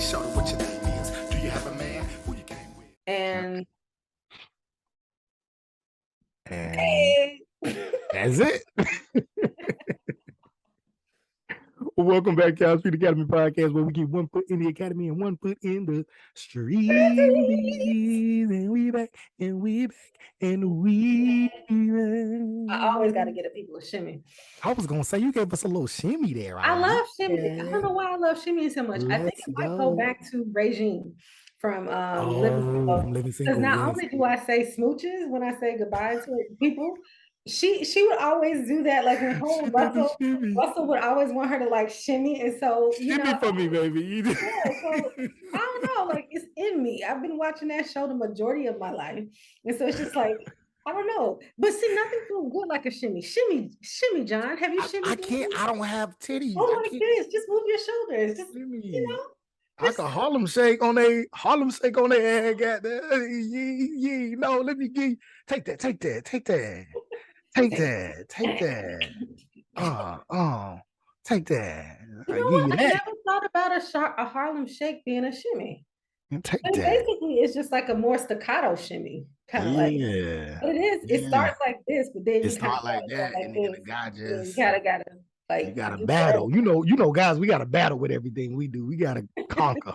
shorty, what your name is? Do you have a man who you came with? And And that's it. Welcome back to our Street Academy podcast, where we keep one foot in the academy and one foot in the streets. And we back, and we back, and we back. I always got to get people a shimmy. I was gonna say you gave us a little shimmy there. I already. love shimmy. I don't know why I love shimmy so much. I think Let's it might go. go back to Regine from Living Single. Because not Yes. only do I say smooches when I say goodbye to people, she would always do that. Like when her and Russell would always want her to like shimmy, and so shimmy for me, baby. Yeah, so I don't know, like it's in me. I've been watching that show the majority of my life, and so it's just like I don't know. But see, nothing feels good like a shimmy. Shimmy, John. Have you shimmy? I can't. I don't have titties. Oh my goodness! Just move your shoulders. Just I can Harlem shake on their head. Got that? Yeah. No, let me get take that. Take that. Take that. You know what? I never thought about a Harlem shake being a shimmy. Basically, it's just like a more staccato shimmy, kind of like. But it is. It starts like this, but then it starts like that, and then the guy just you gotta like. You gotta battle. You know, guys. We gotta battle with everything we do. We gotta conquer.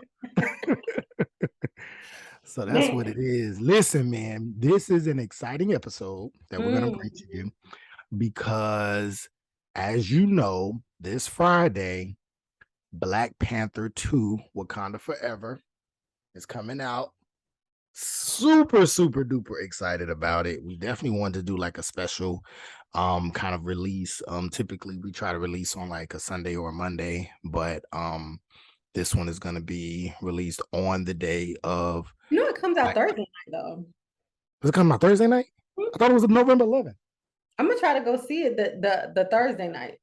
So that's what it is. Listen, man, this is an exciting episode that we're gonna bring to you because, as you know, this Friday, Black Panther 2: Wakanda Forever is coming out. Super duper excited about it. We definitely wanted to do like a special kind of release. Typically we try to release on like a Sunday or a Monday, but this one is going to be released on the day of. It comes out Thursday night though. Does it come out Thursday night? I thought it was November 11th. I'm gonna try to go see it the Thursday night.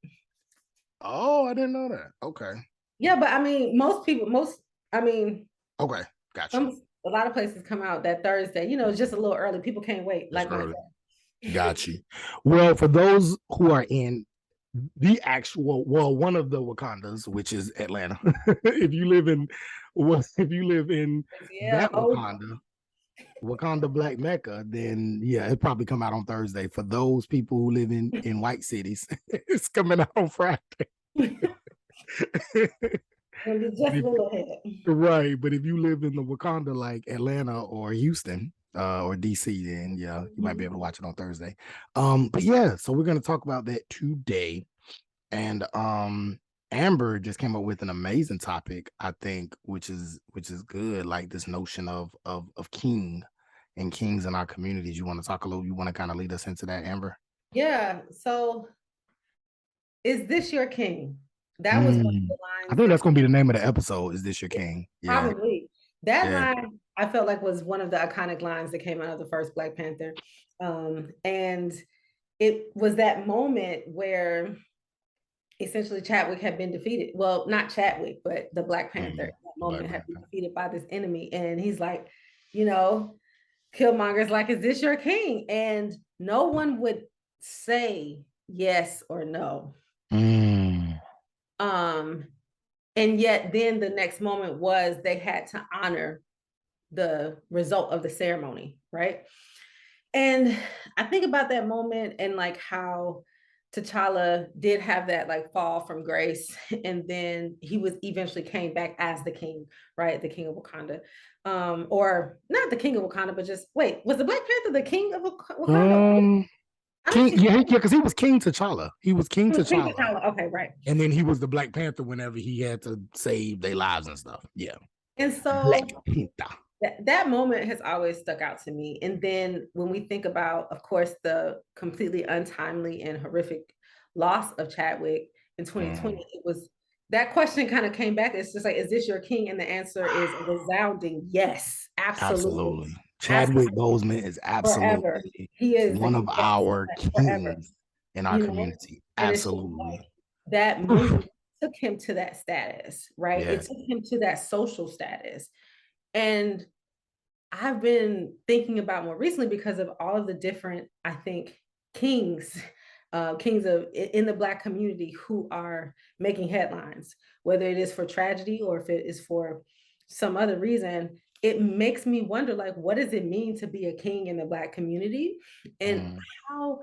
Oh, I didn't know that. Okay. Yeah, but I mean, okay, gotcha. A lot of places come out that Thursday. It's just a little early. People can't wait. Like myself. Got you. Well, for those who are in the actual, one of the Wakandas, which is Atlanta. if you live in that Wakanda Black Mecca, then yeah, it probably come out on Thursday. For those people who live in white cities, it's coming out on Friday. Right, but if you live in the Wakanda like Atlanta or Houston or DC, then yeah, you might be able to watch it on Thursday. But yeah, so we're gonna talk about that today. And Amber just came up with an amazing topic, I think, which is good, like this notion of king and kings in our communities. You want to talk a little, you want to kind of lead us into that, Amber? Yeah. So is this your king? That was one of the lines. I think that's gonna be the name of the episode. Is this your king? Yeah. Probably. That line I felt like was one of the iconic lines that came out of the first Black Panther. And it was that moment where essentially Chadwick had been defeated. Well, not Chadwick, but the Black Panther. That moment had been defeated by this enemy. And he's like, Killmonger's like, is this your king? And no one would say yes or no. And yet then the next moment was they had to honor the result of the ceremony, right? And I think about that moment and like how T'Challa did have that like fall from grace, and then he was eventually came back as the king, right? The king of Wakanda. Or not the king of Wakanda, but just wait, was the Black Panther the king of Wakanda? Because he was King T'Challa. He was King T'Challa. Okay, right. And then he was the Black Panther whenever he had to save their lives and stuff. Yeah. And so that moment has always stuck out to me. And then when we think about, of course, the completely untimely and horrific loss of Chadwick in 2020, it was that question kind of came back. It's just like, is this your king? And the answer is a resounding yes, absolutely. Chadwick Boseman is absolutely he is one of our kings in our community. Absolutely. That movie took him to that status, right? Yes. It took him to that social status. And I've been thinking about more recently because of all of the different, I think, kings in the Black community who are making headlines, whether it is for tragedy or if it is for some other reason, it makes me wonder, like, what does it mean to be a king in the Black community? And how,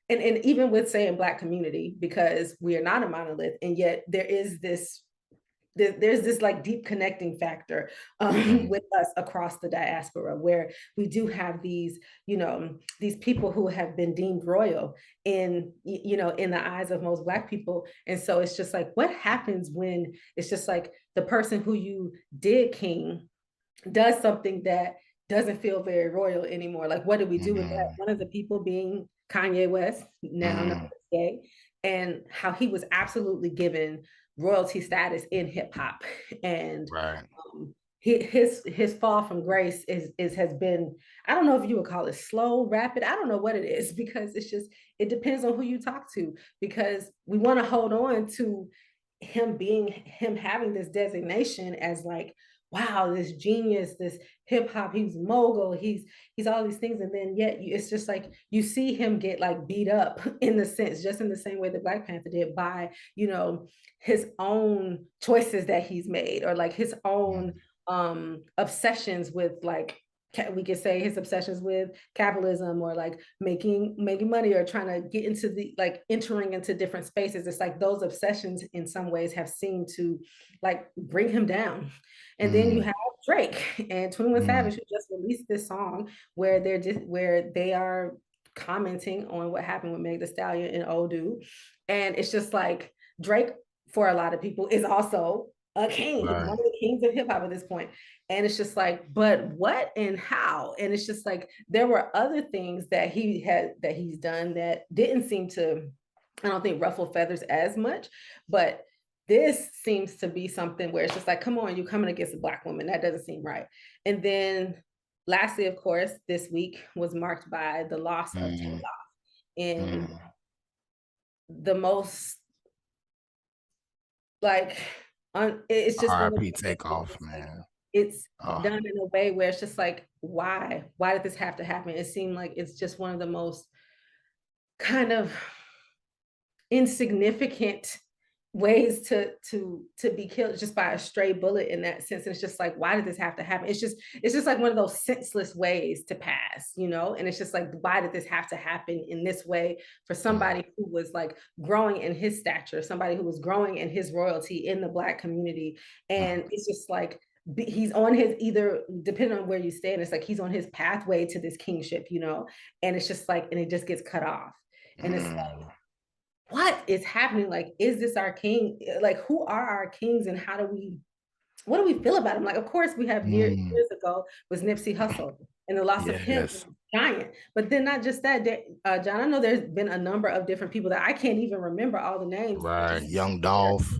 and even with saying Black community, because we are not a monolith, and yet there is this, there's this like deep connecting factor with us across the diaspora, where we do have these, these people who have been deemed royal in, in the eyes of most Black people. And so it's just like, what happens when it's just like the person who you did king does something that doesn't feel very royal anymore? Like, what do we do with that? One of the people being Kanye West, now known as gay, and how he was absolutely given royalty status in hip hop. And Right. his fall from grace is has been, I don't know if you would call it slow, rapid. I don't know what it is, because it's just, it depends on who you talk to, because we want to hold on to him having this designation as like, wow, this genius, this hip hop, he's mogul, he's all these things. And then yet it's just like you see him get like beat up in the sense, just in the same way that Black Panther did, by, his own choices that he's made, or like his own obsessions with, like, we could say his obsessions with capitalism, or like making money, or trying to get into the, like, entering into different spaces. It's like those obsessions in some ways have seemed to like bring him down. And then you have Drake and 21 Savage, who just released this song where they are commenting on what happened with Meg Thee Stallion and Odu. And it's just like, Drake, for a lot of people, is also a king, one of the kings of hip hop at this point. And it's just like, but what and how? And it's just like, there were other things that he's done that didn't seem to, I don't think, ruffle feathers as much. But this seems to be something where it's just like, come on, you're coming against a Black woman. That doesn't seem right. And then lastly, of course, this week was marked by the loss of Takeoff in the most, like, it's just one of RIP Takeoff, man. It's done in a way where it's just like, why did this have to happen? It seemed like it's just one of the most kind of insignificant ways to be killed just by a stray bullet in that sense. And it's just like, why did this have to happen? It's just like one of those senseless ways to pass, and it's just like, why did this have to happen in this way for somebody who was like growing in his stature, somebody who was growing in his royalty in the Black community? And it's just like, he's on his, either, depending on where you stand, it's like he's on his pathway to this kingship, and it's just like, and it just gets cut off. And it's like, what is happening? Like, is this our king? Like, who are our kings, and what do we feel about him? Like, of course, we have years ago was Nipsey Hussle, and the loss of him was giant. But then not just that, John, I know there's been a number of different people that I can't even remember all the names. Right, Young Dolph.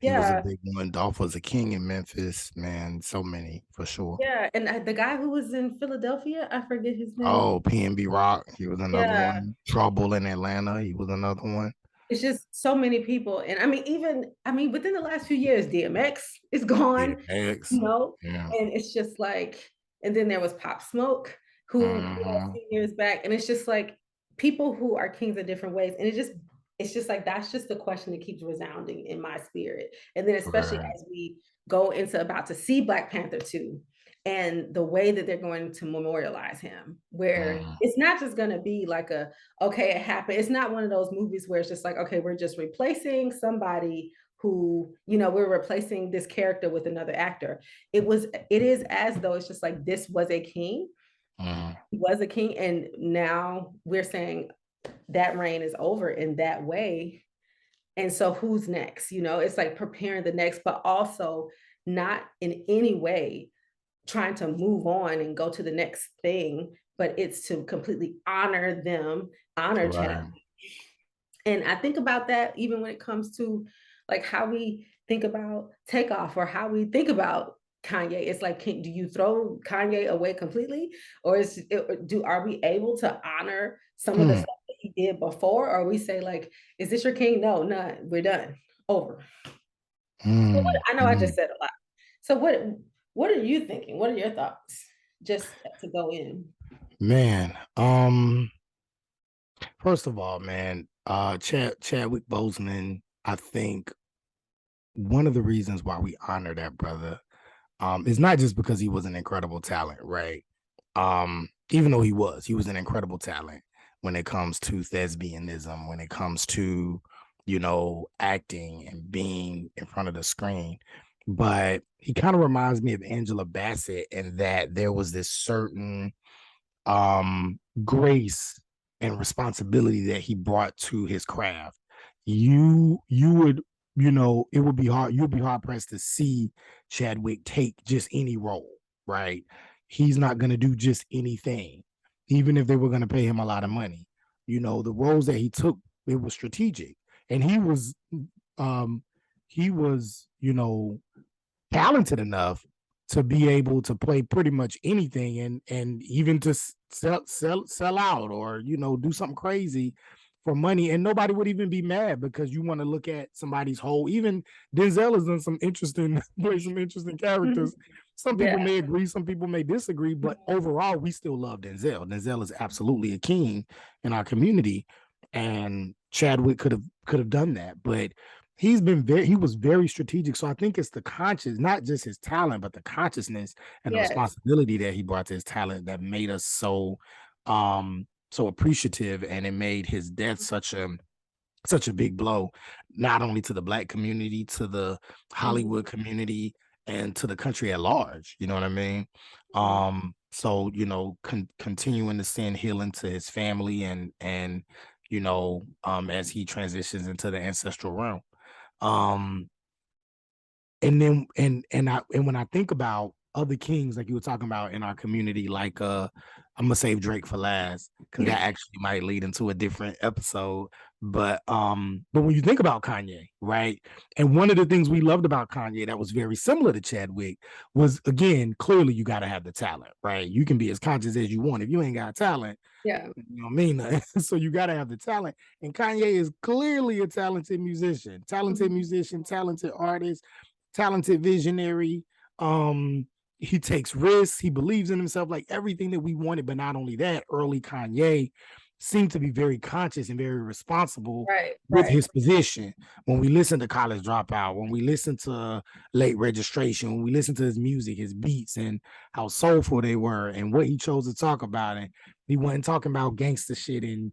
He was a big one. Dolph was a king in Memphis, man. So many, for sure. Yeah, and the guy who was in Philadelphia, I forget his name. Oh, PNB Rock. He was another one. Trouble in Atlanta. He was another one. It's just so many people. And I mean, within the last few years, DMX is gone, DMX, and it's just like, and then there was Pop Smoke, who a few years back. And it's just like, people who are kings in different ways. And it's just like, that's just the question that keeps resounding in my spirit. And then especially as we go into about to see Black Panther 2, and the way that they're going to memorialize him, where it's not just going to be like okay, it happened. It's not one of those movies where it's just like, okay, we're just replacing somebody who, we're replacing this character with another actor. It is as though it's just like, this was a king. He was a king. And now we're saying that reign is over in that way. And so who's next? It's like preparing the next, but also not in any way trying to move on and go to the next thing, but it's to completely honor them, honor Chad. And I think about that even when it comes to like how we think about Takeoff, or how we think about Kanye. It's like, do you throw Kanye away completely, or are we able to honor some of the stuff that he did before, or we say like, is this your king? No, not. We're done. Over. So I know I just said a lot. So what are you thinking? What are your thoughts? Just to go in. Man, first of all, man, Chadwick Boseman, I think one of the reasons why we honor that brother It's not just because he was an incredible talent, right? Even though he was an incredible talent when it comes to thespianism, when it comes to, acting and being in front of the screen. But he kind of reminds me of Angela Bassett in that there was this certain grace and responsibility that he brought to his craft. You would, it would be hard, you'd be hard pressed to see Chadwick take just any role, right? He's not going to do just anything, even if they were going to pay him a lot of money. The roles that he took, it was strategic. And um he was, talented enough to be able to play pretty much anything, and even to sell out, or do something crazy for money, and nobody would even be mad, because you want to look at somebody's whole. Even Denzel has done some interesting play some interesting characters. Some people may agree, some people may disagree, but overall we still love Denzel. Denzel is absolutely a king in our community, and Chadwick could have done that, but he was very strategic. So I think it's the conscious, not just his talent, but the consciousness and the responsibility that he brought to his talent that made us so appreciative, and it made his death such a big blow, not only to the Black community, to the Hollywood community, and to the country at large. You know what I mean? So continuing to send healing to his family, and as he transitions into the ancestral realm. And then when I think about other kings, like you were talking about in our community, like I'm gonna save Drake for last, because that actually might lead into a different episode. But when you think about Kanye, right? And one of the things we loved about Kanye that was very similar to Chadwick was, again, clearly you got to have the talent, right? You can be as conscious as you want. If you ain't got talent, you don't mean nothing. So you got to have the talent. And Kanye is clearly a talented musician, talented artist, talented visionary. He takes risks, he believes in himself, like everything that we wanted. But not only that, early Kanye seemed to be very conscious and very responsible with his position. When we listen to College Dropout, when we listen to Late Registration, when we listen to his music, his beats, and how soulful they were, and what he chose to talk about, and he wasn't talking about gangster shit and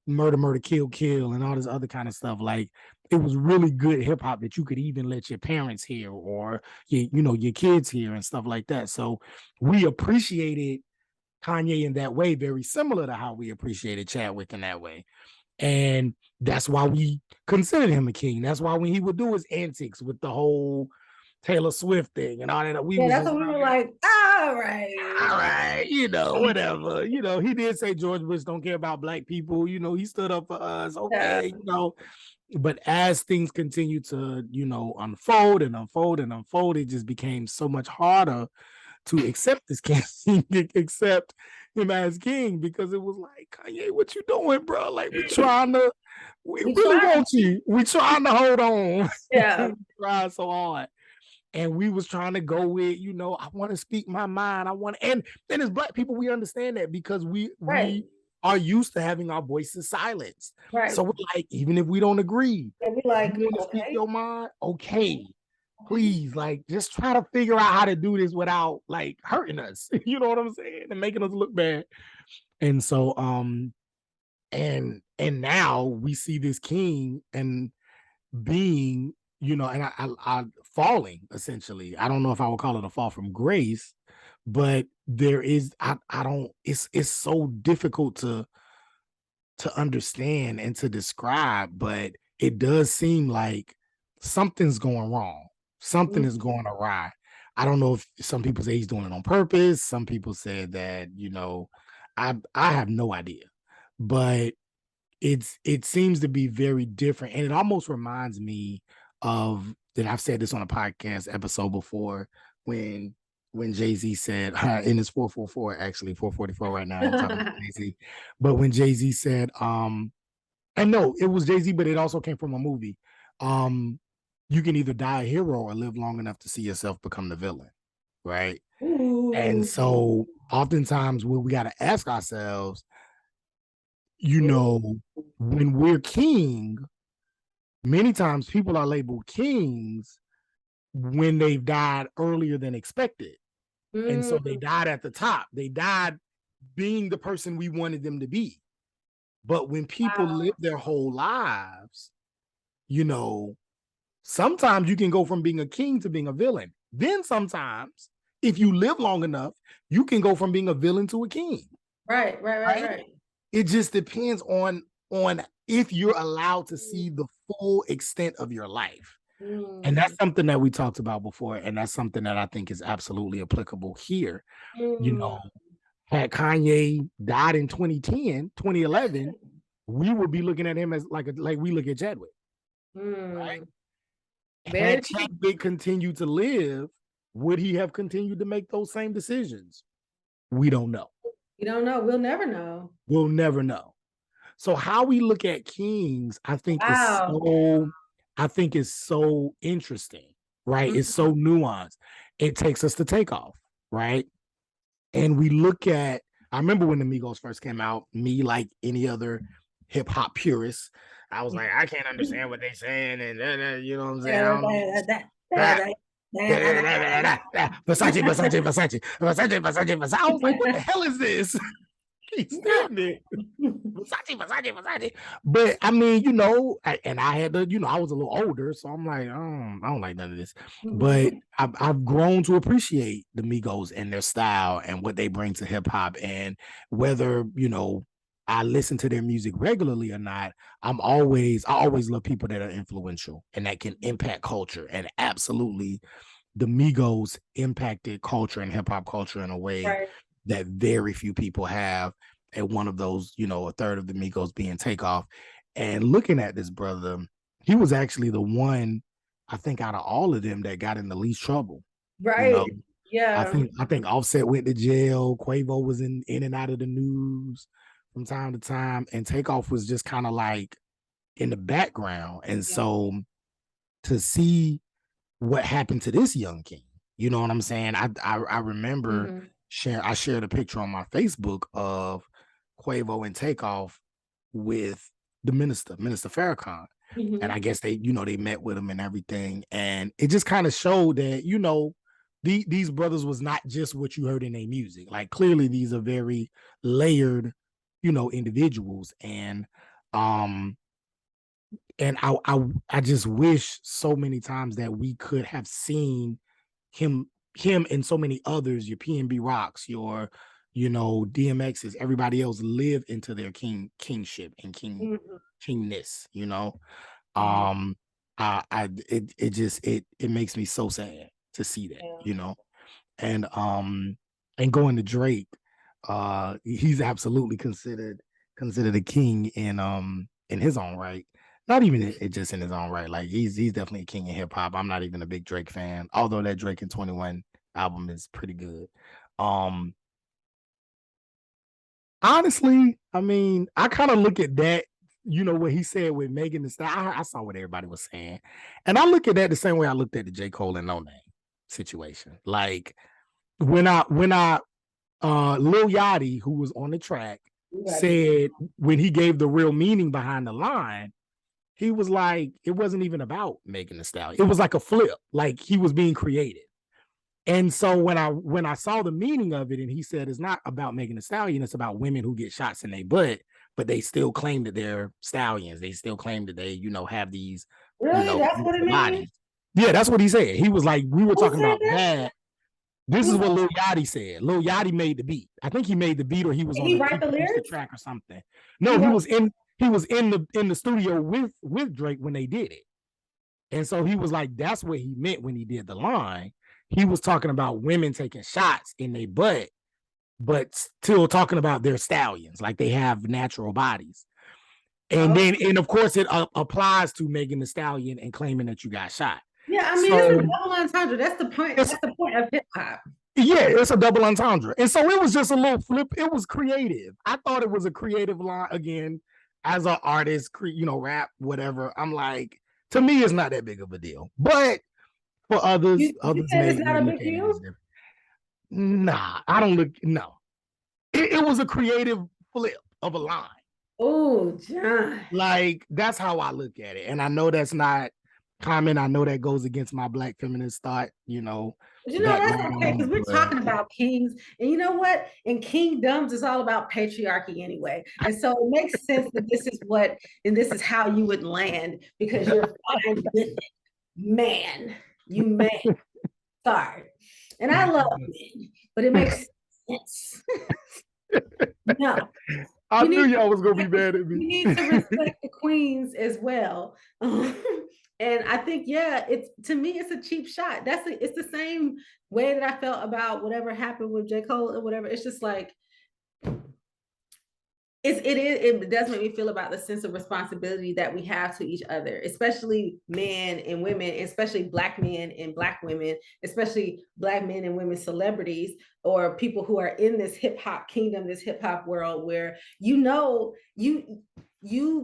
murder, kill, and all this other kind of stuff. Like, it was really good hip hop that you could even let your parents hear, or your kids hear, and stuff like that. So we appreciated Kanye in that way, very similar to how we appreciated Chadwick in that way. And that's why we considered him a king. That's why when he would do his antics with the whole Taylor Swift thing and all that, we that's what we were like, all right, whatever. He did say George Bush don't care about Black people. He stood up for us. Okay, But as things continue to, unfold, it just became so much harder to accept this king, accept him as king, because it was like, Kanye, what you doing, bro? Like, we really want you. We trying to hold on. Yeah. Trying so hard. And we was trying to go with, I want to speak my mind. And as Black people, we understand that, because we are used to having our voices silenced. So we're like, even if we don't agree, we're like, you want to speak your mind? Okay. Please, like, just try to figure out how to do this without, like, hurting us. You know what I'm saying? And making us look bad. And so, and now we see this king and being, and I falling, essentially. I don't know if I would call it a fall from grace, but there is, I don't, it's so difficult to understand and to describe, but it does seem like something's going wrong. Something is going awry. I don't know if some people say he's doing it on purpose. Some people said that, I have no idea, but it seems to be very different. And it almost reminds me of, that I've said this on a podcast episode before, when Jay-Z said, in his 444, actually 444 right now, I'm talking about Jay-Z, but when Jay-Z said, and no, it was Jay-Z, but it also came from a movie. You can either die a hero or live long enough to see yourself become the villain, right? Ooh. And so oftentimes what we got to ask ourselves, when we're king, many times people are labeled kings when they've died earlier than expected. And so they Mm. died at the top. They died being the person we wanted them to be. But when people Wow. live their whole lives, you know, sometimes you can go from being a king to being a villain. Then sometimes, if you live long enough, you can go from being a villain to a king. Right. It just depends on if you're allowed to see the full extent of your life. And that's something that we talked about before. And that's something that I think is absolutely applicable here. You know, had Kanye died in 2011, we would be looking at him as like we look at Chadwick. Right? Very Had Chadwick continued to live, would he have continued to make those same decisions? We don't know. You don't know. We'll never know. We'll never know. So how we look at kings, I think is so interesting, right? It's so nuanced. It takes us to Takeoff, right? And we look at, I remember when the Migos first came out, me, like any other hip hop purist, I was like, I can't understand what they're saying, and you know what I'm saying? I don't know. Versace. I was like, what the hell is this? He's doing it. Versace. But I mean, you know, and I had to, you know, I was a little older, so I'm like, I don't like none of this. But I've grown to appreciate the Migos and their style and what they bring to hip hop. And whether, you know, I listen to their music regularly or not, I always love people that are influential and that can impact culture. And absolutely, the Migos impacted culture and hip hop culture in a way that very few people have. And one of those, you know, a third of the Migos being Takeoff. And looking at this brother, he was actually the one, I think, out of all of them that got in the least trouble. Right. You know? Yeah. I think Offset went to jail. Quavo was in and out of the news from time to time. And Takeoff was just kind of like in the background. And so to see what happened to this young king, you know what I'm saying? I remember I shared a picture on my Facebook of Quavo and Takeoff with the Minister Farrakhan. And I guess they, you know, they met with him and everything. And it just kind of showed that, you know, these brothers was not just what you heard in their music. Like clearly these are very layered, you know, individuals. And I just wish so many times that we could have seen him and so many others, your PNB Rocks, your, you know, DMXs, everybody else live into their kingship and kingness, you know. It makes me so sad to see that, you know. And going to Drake, he's absolutely considered a king in his own right. Not even it just in his own right. Like he's definitely a king in hip hop. I'm not even a big Drake fan, although that Drake in 21 album is pretty good. Honestly, I mean, I kind of look at that, you know, what he said with Megan Thee Stallion. I saw what everybody was saying, and I look at that the same way I looked at the J. Cole and No Name situation. Like when I Lil Yachty, who was on the track, said when he gave the real meaning behind the line, he was like, it wasn't even about Megan Thee Stallion. It was like a flip, like he was being creative. And so when I saw the meaning of it, and he said it's not about Megan Thee Stallion, it's about women who get shots in their butt, but they still claim that they're stallions. They still claim that they, you know, have these, really, you know, that's what it means? Yeah, that's what he said. He was like, we were talking about that. This is what Lil Yachty said. Lil Yachty made the beat. I think he made the beat, or he was on the track or something. No, he was in the studio with Drake when they did it. And so he was like, that's what he meant when he did the line. He was talking about women taking shots in their butt, but still talking about their stallions, like they have natural bodies. And then of course it applies to Megan Thee Stallion and claiming that you got shot. Yeah, I mean, it's a double entendre. That's the point. That's the point of hip hop. Yeah, it's a double entendre. And so it was just a little flip. It was creative. I thought it was a creative line. Again, as an artist, you know, rap, whatever. I'm like, to me, it's not that big of a deal. But for others, others may it's not a big deal. Nah, I don't look. No, it was a creative flip of a line. Oh, John. Like that's how I look at it. And I know that's not comment. I know that goes against my Black feminist thought, But that's okay, because background. we're talking about kings. And you know what? In kingdoms, it's all about patriarchy anyway. And so it makes sense that this is how you would land, because you're fine with it. Man, you man. Sorry. And I love men, but it makes sense. No. I knew y'all was gonna be mad at me. You need to respect the queens as well. And I think, to me, it's a cheap shot. It's the same way that I felt about whatever happened with J. Cole or whatever. It's just like, it does make me feel about the sense of responsibility that we have to each other, especially men and women, especially Black men and Black women, especially Black men and women celebrities, or people who are in this hip hop kingdom, this hip hop world, where you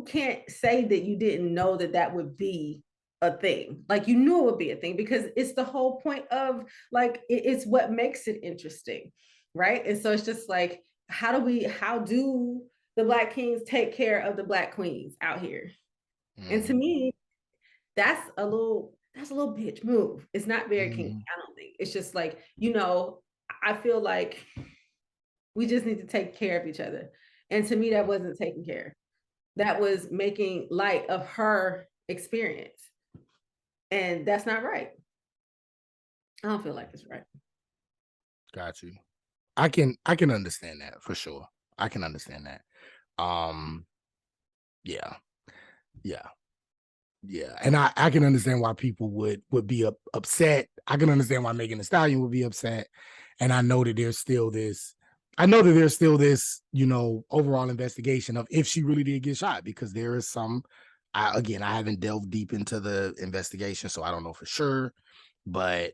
can't say that you didn't know that would be a thing. Like, you knew it would be a thing, because it's the whole point of, like, it's what makes it interesting, right? And so it's just like, how do the Black kings take care of the Black queens out here? And to me, that's a little bitch move. It's not very king. I don't think. It's just like, I feel like we just need to take care of each other. And to me, that wasn't taking care. That was making light of her experience. And that's not right. I don't feel like it's right. Got you. I can understand that for sure. I can understand that. Yeah. And I can understand why people would be upset. I can understand why Megan Thee Stallion would be upset. And I know that there's still this, overall investigation of if she really did get shot, because there is some, I haven't delved deep into the investigation, so I don't know for sure, but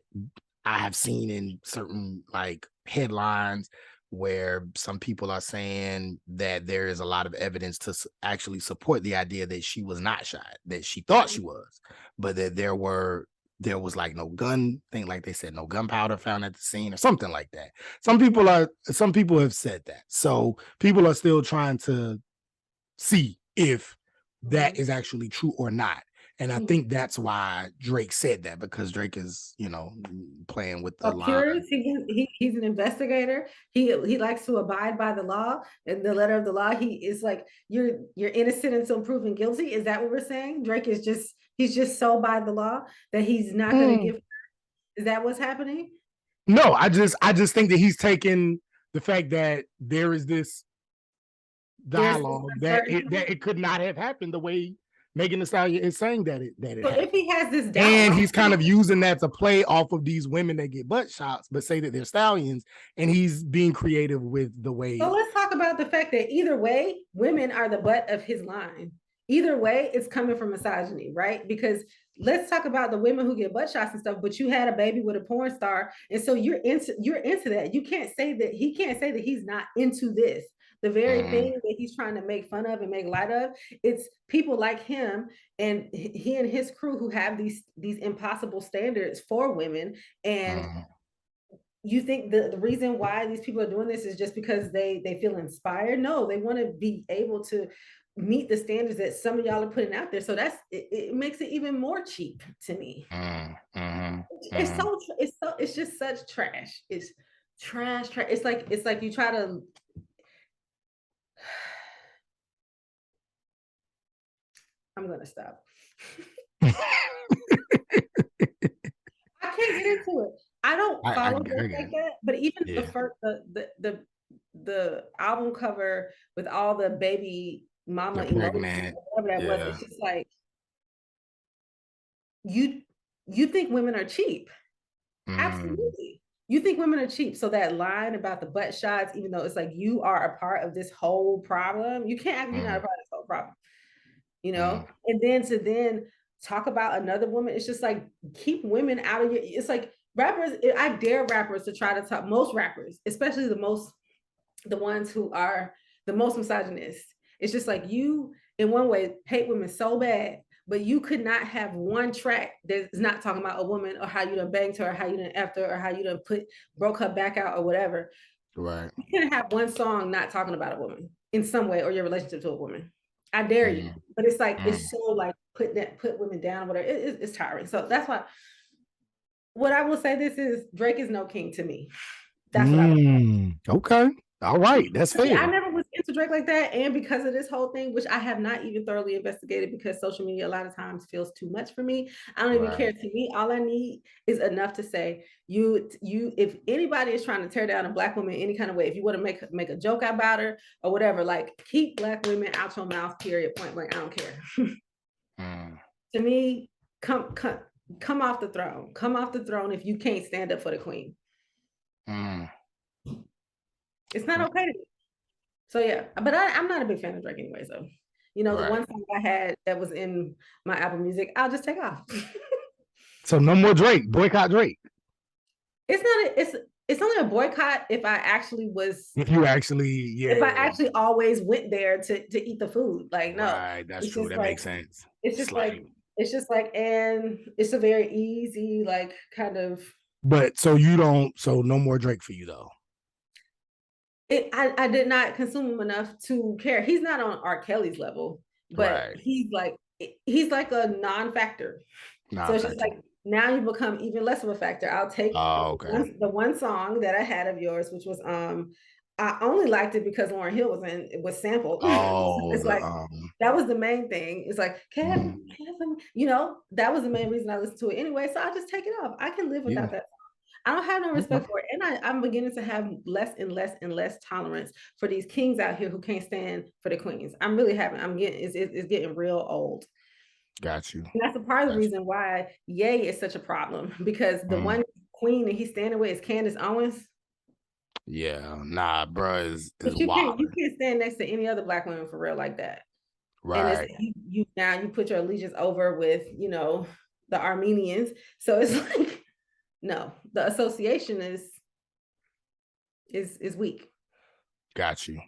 I have seen in certain like headlines where some people are saying that there is a lot of evidence to actually support the idea that she was not shot, that she thought she was, but that there was like no gun thing, like they said, no gunpowder found at the scene or something like that. Some people have said that. So people are still trying to see if that is actually true or not. And I think that's why Drake said that, because Drake is, playing with the line. He's an investigator. He likes to abide by the law and the letter of the law. He is like, you're innocent until proven guilty. Is that what we're saying? Drake is he's just so by the law that he's not going to give. Is that what's happening? No, I just think that he's taking the fact that there is this dialogue that it could not have happened the way Megan Thee Stallion is saying that it so happened. If he has this doubt, and he's kind of using that to play off of these women that get butt shots, but say that they're stallions, and he's being creative with the way. So let's talk about the fact that either way, women are the butt of his line. Either way, it's coming from misogyny, right? Because let's talk about the women who get butt shots and stuff, but you had a baby with a porn star, and so you're into that. He can't say that he's not into this. The very thing that he's trying to make fun of and make light of, it's people like him and he and his crew who have these impossible standards for women. And you think the reason why these people are doing this is just because they feel inspired? No, they want to be able to meet the standards that some of y'all are putting out there. So it makes it even more cheap to me. It's just such trash. It's trash. It's like you try to. I'm gonna stop. I can't get into it. I don't follow like that. But even the first the album cover with all the baby mama emojis, whatever that was, it's just like you think women are cheap. Absolutely. You think women are cheap. So that line about the butt shots, even though it's like you are a part of this whole problem, you can't be not a part of this whole problem. And then to talk about another woman, it's just like, keep women out of it's like rappers, I dare rappers to try to talk, most rappers, especially the ones who are the most misogynist. It's just like, you in one way hate women so bad, but you could not have one track that's not talking about a woman, or how you done banged her, or how you done effed her, or how you done broke her back out, or whatever. Right. You can't have one song not talking about a woman in some way, or your relationship to a woman. I dare you. Mm, But it's like, mm, it's so like put women down or whatever. It's tiring. So that's why what I will say this is Drake is no king to me. That's what I would. okay. All right. That's See, I fair. never was into Drake like that. And because of this whole thing, which I have not even thoroughly investigated because social media a lot of times feels too much for me. I don't even care. Right. To me, all I need is enough to say, if anybody is trying to tear down a black woman any kind of way, if you want to make a joke about her or whatever, like keep black women out your mouth, period, point blank. I don't care. Mm, To me, come off the throne. Come off the throne if you can't stand up for the queen. mm, It's not mm. okay to me. So yeah, but I'm not a big fan of Drake anyway. So, the Right. one song I had that was in my Apple Music, I'll just take off. So no more Drake. Boycott Drake. It's not. It's only a boycott if I actually was. If you actually, If I yeah. actually always went there to eat the food, like no, Right. That's it's true. just That like makes sense. it's It's just like, like it's just like, and it's a very easy like kind of. but so you don't. So no more Drake for you though. I did not consume him enough to care. He's not on R. Kelly's level, but Right. he's like a non-factor. Nah, So it's just factor. like now you become even less of a factor. I'll take Oh, okay. the one song that I had of yours, which was I only liked it because Lauryn Hill was sampled. Oh, It's the like that was the main thing. It's like Kevin, that was the main reason I listened to it anyway. So I'll just take it off. I can live yeah. without that. I don't have no Okay. respect for it. And I'm beginning to have less and less and less tolerance for these kings out here who can't stand for the queens. I'm really having, it's getting real old. Got you. And that's a part of the Got you. reason why Ye is such a problem, because the one queen that he's standing with is Candace Owens. Yeah, nah, bro, is But wild. you can't stand next to any other black women for real like that. And Right. it's you now you put your allegiance over with, the Armenians. So it's like, no, the association is weak. Got you.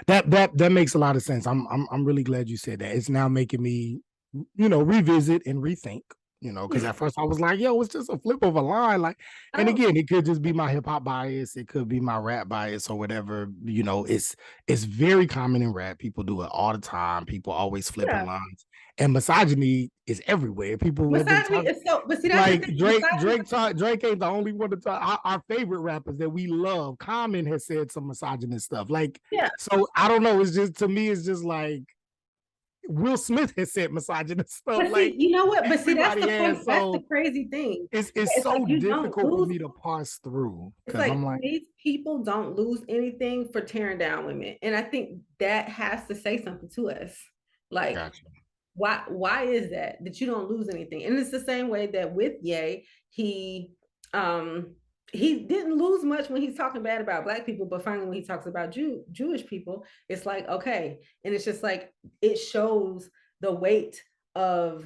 That makes a lot of sense. I'm really glad you said that. It's now making me, revisit and rethink. Because at first I was like, yo, it's just a flip of a line. Like, and again, it could just be my hip hop bias, it could be my rap bias or whatever. It's very common in rap. People do it all the time. People always flipping lines. And misogyny is everywhere. People misogyny is so, but see, that's like the thing. Drake ain't the only one to talk. Our favorite rappers that we love, Common has said some misogynist stuff. Like, so I don't know. It's just, to me, it's just like Will Smith has said misogynist stuff. But like, see, you know what? But see, that's the that's the crazy thing. It's so like difficult for me to parse through. It's like, I'm like, these people don't lose anything for tearing down women. And I think that has to say something to us. Like, gotcha. Why is that you don't lose anything? And it's the same way that with Ye, he didn't lose much when he's talking bad about black people, but finally when he talks about Jewish people, it's like, okay. And it's just like, it shows the weight of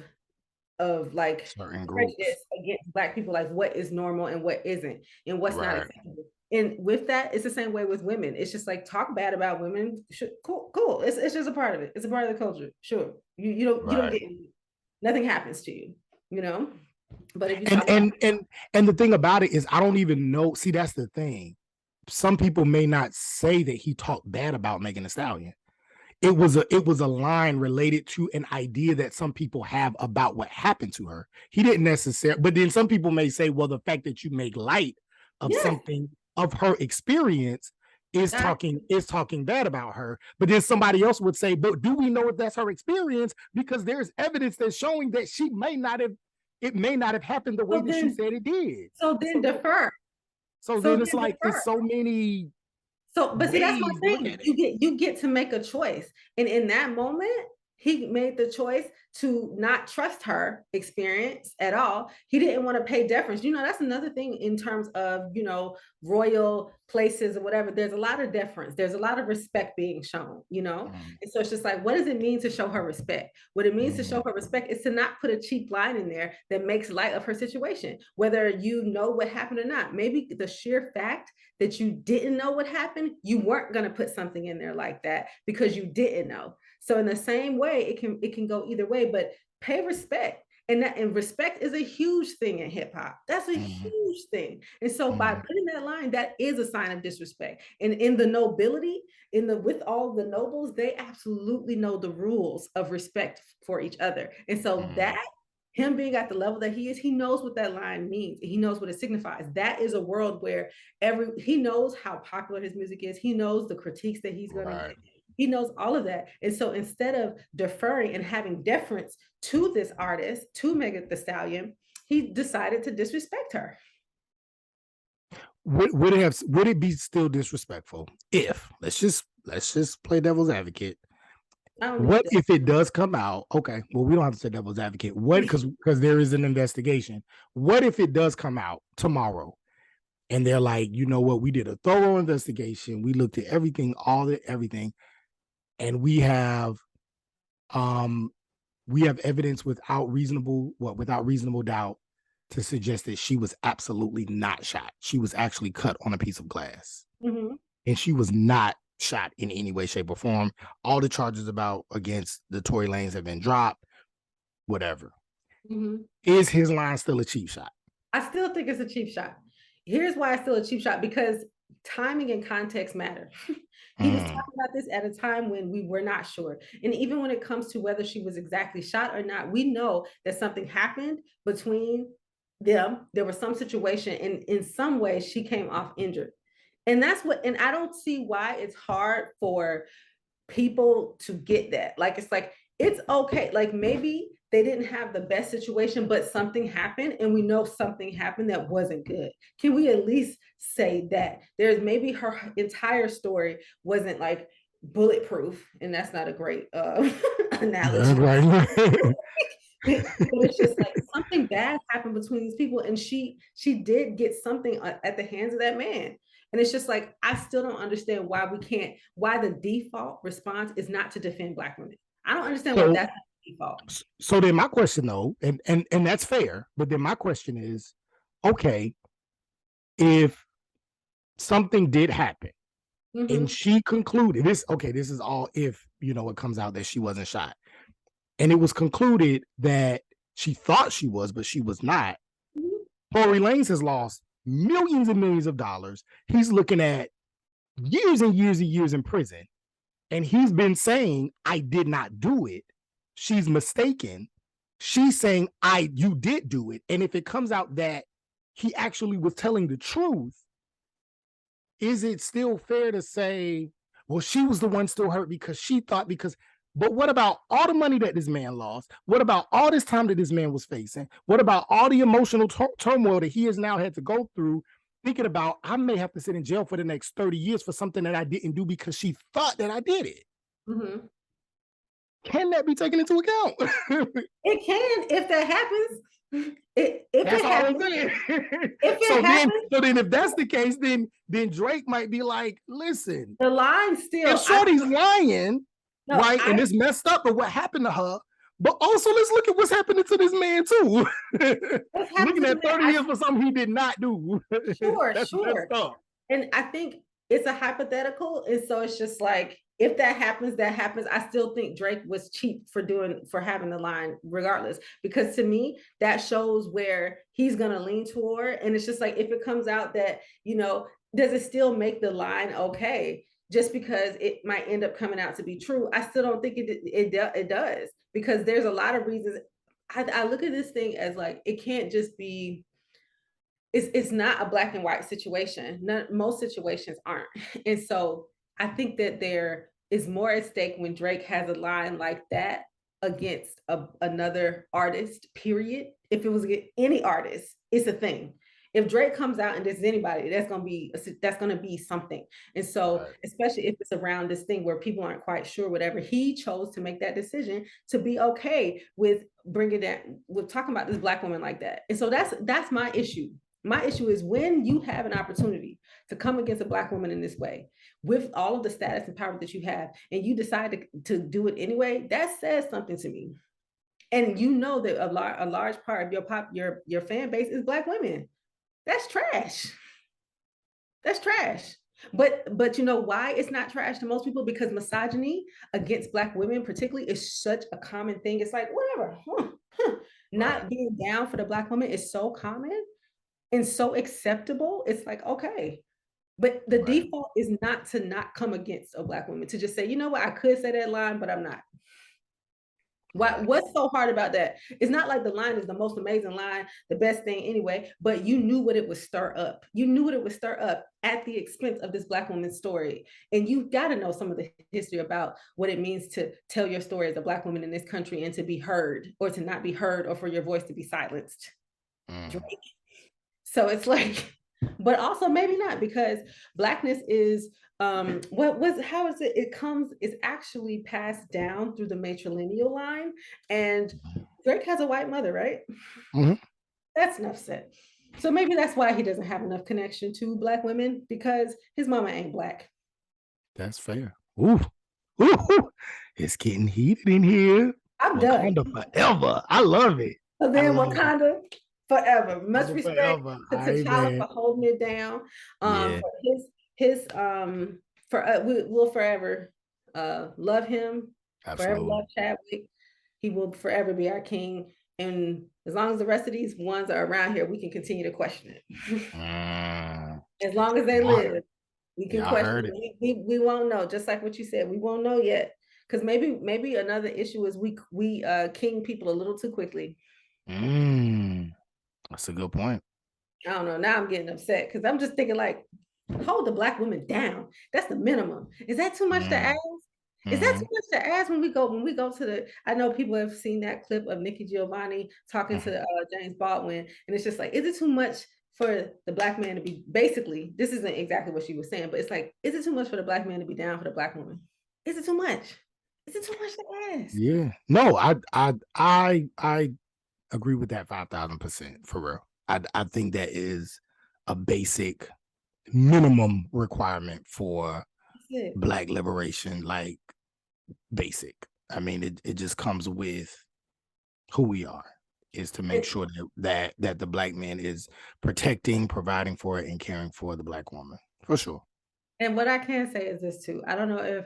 like prejudice against black people, like what is normal and what isn't, and what's not acceptable. And with that, it's the same way with women. It's just like, talk bad about women. Cool. It's just a part of it. It's a part of the culture. Sure. You don't get, nothing happens to you, But if you and the thing about it is, I don't even know. See, that's the thing. Some people may not say that he talked bad about Megan Thee Stallion. It was a line related to an idea that some people have about what happened to her. He didn't necessarily, but then some people may say, well, the fact that you make light of something of her experience is talking bad about her. But then somebody else would say, but do we know if that's her experience? Because there's evidence that's showing that it may not have happened the way that she said it did. So then defer. So then it's like, it's so many. So, but see, that's my thing. You get to make a choice. And in that moment, he made the choice to not trust her experience at all. He didn't want to pay deference. That's another thing in terms of, royal places or whatever. There's a lot of deference. There's a lot of respect being shown, And so it's just like, what does it mean to show her respect? What it means to show her respect is to not put a cheap line in there that makes light of her situation, whether you know what happened or not. Maybe the sheer fact that you didn't know what happened, you weren't going to put something in there like that because you didn't know. So in the same way, it can go either way, but pay respect. And respect is a huge thing in hip hop. That's a huge thing. And so by putting that line, that is a sign of disrespect. And in the nobility, with all the nobles, they absolutely know the rules of respect for each other. And so that him being at the level that he is, he knows what that line means. He knows what it signifies. That is a world where he knows how popular his music is. He knows the critiques that he's going to get. He knows all of that. And so instead of deferring and having deference to this artist, to Megan Thee Stallion, he decided to disrespect her. Would it be still disrespectful if, let's just play devil's advocate. What if it does come out? Okay, well, we don't have to say devil's advocate. What, because there is an investigation. What if it does come out tomorrow and they're like, you know what, we did a thorough investigation. We looked at everything, everything, and we have evidence without reasonable doubt to suggest that she was absolutely not shot. She was actually cut on a piece of glass. And she was not shot in any way, shape, or form. All the charges against the Tory Lanez have been dropped, whatever. Is his line still a cheap shot? I still think it's a cheap shot. Here's why it's still a cheap shot, because timing and context matter. He was talking about this at a time when we were not sure. And even when it comes to whether she was exactly shot or not, we know that something happened between them. There was some situation, and in some way she came off injured. And I don't see why it's hard for people to get that. Like, it's okay. Like, maybe they didn't have the best situation, but something happened, and we know something happened that wasn't good. Can we at least say that? There's maybe her entire story wasn't like bulletproof, and that's not a great analogy. But it's just like something bad happened between these people, and she did get something at the hands of that man. And it's just like, I still don't understand why the default response is not to defend Black women. I don't understand why that's the default. So then my question though, and that's fair, but then my question is, okay, if something did happen and she concluded this is all if, it comes out that she wasn't shot, and it was concluded that she thought she was, but she was not, Tory Lanez has lost millions and millions of dollars. He's looking at years and years and years in prison. And he's been saying, I did not do it. She's mistaken. She's saying, you did do it. And if it comes out that he actually was telling the truth, is it still fair to say, well, she was the one still hurt because she thought, but what about all the money that this man lost? What about all this time that this man was facing? What about all the emotional turmoil that he has now had to go through, thinking about, I may have to sit in jail for the next 30 years for something that I didn't do because she thought that I did it. Can that be taken into account? It can, if that happens. So then if that's the case, then Drake might be like, listen, the line still, if Shorty's lying, right? And it's messed up, but what happened to her? But also, let's look at what's happening to this man too. Looking at 30 years for something he did not do. Sure. And I think it's a hypothetical, and so it's just like, if that happens, that happens. I still think Drake was cheap for having the line regardless, because to me, that shows where he's gonna lean toward. And it's just like, if it comes out that, does it still make the line okay? Just because it might end up coming out to be true, I still don't think it does, because there's a lot of reasons. I look at this thing as like, it can't just be, it's not a black and white situation. Most situations aren't. And so I think that there is more at stake when Drake has a line like that against another artist, period. If it was any artist, it's a thing. If Drake comes out and disses anybody, that's gonna be something. And so, especially if it's around this thing where people aren't quite sure, whatever, he chose to make that decision to be okay with talking about this Black woman like that. And so that's my issue. My issue is when you have an opportunity to come against a Black woman in this way, with all of the status and power that you have, and you decide to do it anyway, that says something to me. And that a large part of your fan base is Black women. That's trash. That's trash. But you know why it's not trash to most people? Because misogyny against Black women particularly is such a common thing. It's like, whatever, Not being down for the Black woman is so common and so acceptable. It's like, okay. But the default is not to not come against a Black woman, to just say, you know what, I could say that line, but I'm not. What's so hard about that? It's not like the line is the most amazing line, the best thing anyway, but you knew what it would stir up. You knew what it would stir up at the expense of this Black woman's story. And you've got to know some of the history about what it means to tell your story as a Black woman in this country and to be heard, or to not be heard, or for your voice to be silenced. Drake. So it's like, but also maybe not, because Blackness is how is it? It's actually passed down through the matrilineal line, and Drake has a white mother, right? That's enough said. So maybe that's why he doesn't have enough connection to Black women, because his mama ain't Black. That's fair. Ooh, it's getting heated in here. I'm Wakanda done. forever. I love it. So then Wakanda forever. Much respect forever. to T'Challa for holding it down. For his we'll forever love him. Absolutely. Forever love Chadwick. He will forever be our king. And as long as the rest of these ones are around here, we can continue to question it. As long as they live, we can question it. We won't know. Just like what you said, we won't know yet. Because maybe another issue is we king people a little too quickly. That's a good point. I don't know. Now I'm getting upset because I'm just thinking, like, hold the Black woman down. That's the minimum. Is that too much to ask? Is that too much to ask when we go to the? I know people have seen that clip of Nikki Giovanni talking to James Baldwin, and it's just like, is it too much for the Black man to be? Basically, this isn't exactly what she was saying, but it's like, is it too much for the Black man to be down for the Black woman? Is it too much? Is it too much to ask? Yeah. No, I agree with that 5,000% for real. I think that is a basic minimum requirement for Black liberation, like basic. I mean, it just comes with who we are, is to make sure that the Black man is protecting, providing for, and caring for the Black woman, for sure. And what I can say is this too. I don't know if,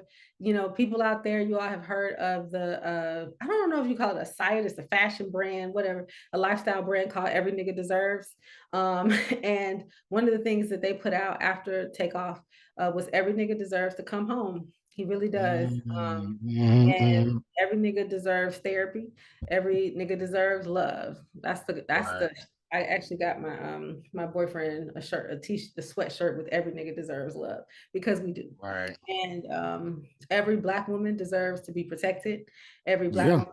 people out there, you all have heard of the, I don't know if you call it a site, it's a fashion brand, whatever, a lifestyle brand called Every Nigga Deserves. And one of the things that they put out after takeoff was Every Nigga Deserves to come home. He really does. And every nigga deserves therapy. Every nigga deserves love. That's the I actually got my boyfriend a sweatshirt with Every Nigga Deserves Love, because we do. Right. And every Black woman deserves to be protected. Every Black woman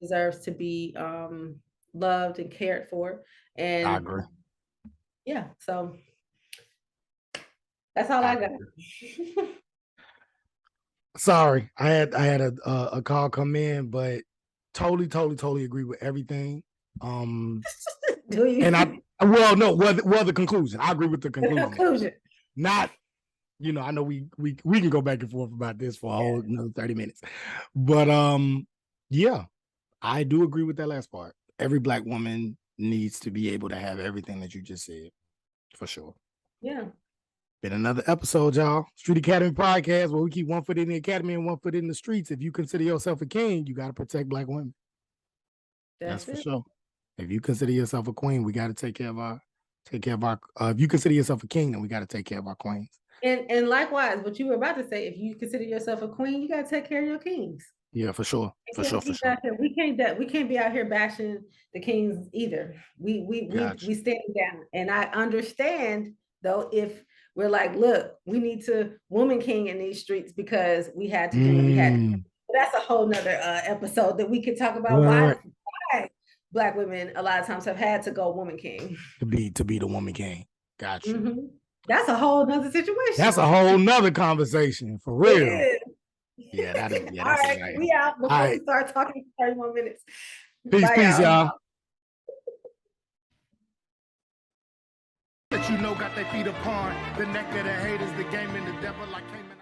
deserves to be loved and cared for. And I agree. Yeah, so that's all I got. Sorry, I had a call come in, but totally agree with everything. Do you? And the conclusion. I agree with the conclusion. Not, I know we can go back and forth about this for a whole another 30 minutes. But yeah, I do agree with that last part. Every Black woman needs to be able to have everything that you just said, for sure. Yeah. Been another episode, y'all. Street Academy Podcast, where we keep one foot in the academy and one foot in the streets. If you consider yourself a king, you got to protect Black women. That's for sure. If you consider yourself a queen, we got to take care of our. If you consider yourself a king, then we got to take care of our queens. And likewise, what you were about to say, if you consider yourself a queen, you got to take care of your kings. Yeah, for sure. For sure. We can't be out here bashing the kings either. We stand down. And I understand, though, if we're like, look, we need to woman king in these streets because we had to do what we had to do. That's a whole nother episode that we could talk about why Black women a lot of times have had to go woman king. To be the woman king. Gotcha. That's a whole nother situation. That's a whole nother conversation, for real. Yeah, that is. Yeah, all right, we out before we start talking for 30 more minutes. Peace, y'all. That got their feet upon the neck of the haters, the game and the devil like came in.